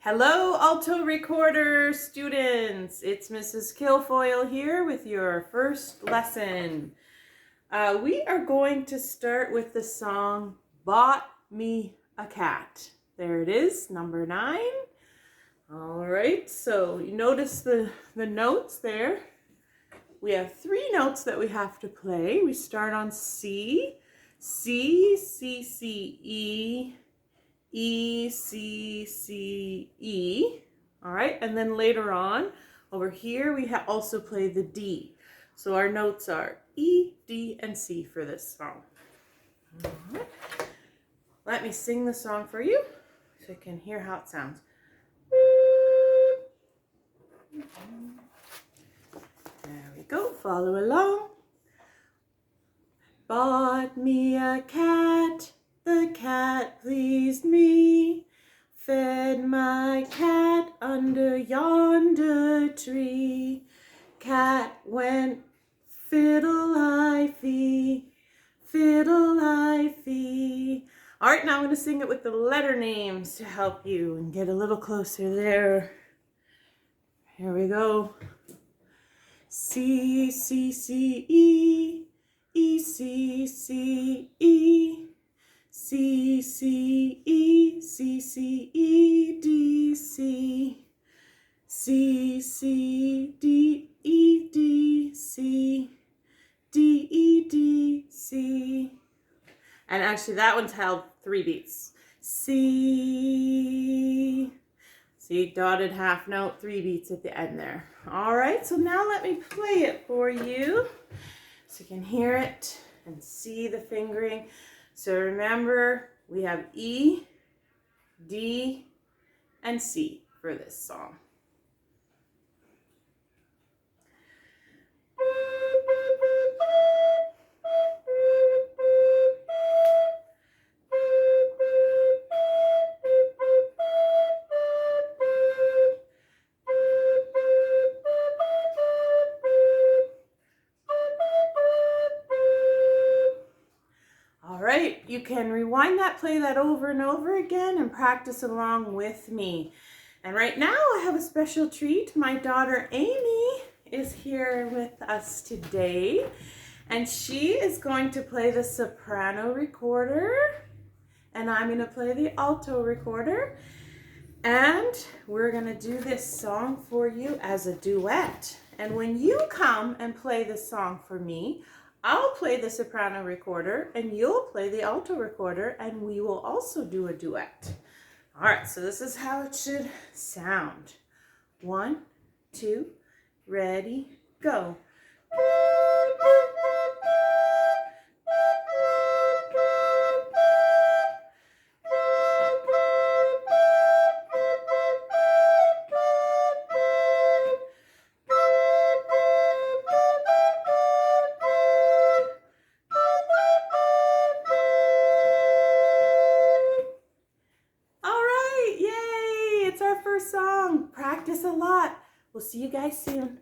Hello, Alto Recorder students. It's Mrs. Kilfoyle here with your first lesson. We are going to start with the song, Bought Me a Cat. There it is, number 9. All right, so you notice the notes there. We have 3 notes that we have to play. We start on C, C, C, C, E, E, C, C, E. All right, and then later on, over here, we also play the D. So our notes are E, D, and C for this song. All right. Let me sing the song for you so you can hear how it sounds. There we go, follow along. Bought me a cat. The cat pleased me, fed my cat under yonder tree. Cat went fiddle-I-fee, fiddle-I-fee. All right, now I'm going to sing it with the letter names to help you and get a little closer there. Here we go. C, C, C, E, E, C, C, E. C, C, E, C, C, E, D, C. C, C, D, E, D, C. D, E, D, C. And actually that one's held 3 beats. C. See, dotted half note, 3 beats at the end there. All right, so now let me play it for you so you can hear it and see the fingering. So remember, we have E, D, and C for this song. Right, you can rewind that, play that over and over again and practice along with me. And right now I have a special treat. My daughter Amy is here with us today, and she is going to play the soprano recorder, and I'm going to play the alto recorder, and we're going to do this song for you as a duet. And when you come and play this song for me, I'll play the soprano recorder and you'll play the alto recorder, and we will also do a duet. All right, so this is how it should sound. 1, 2, ready, go. Song. Practice a lot. We'll see you guys soon.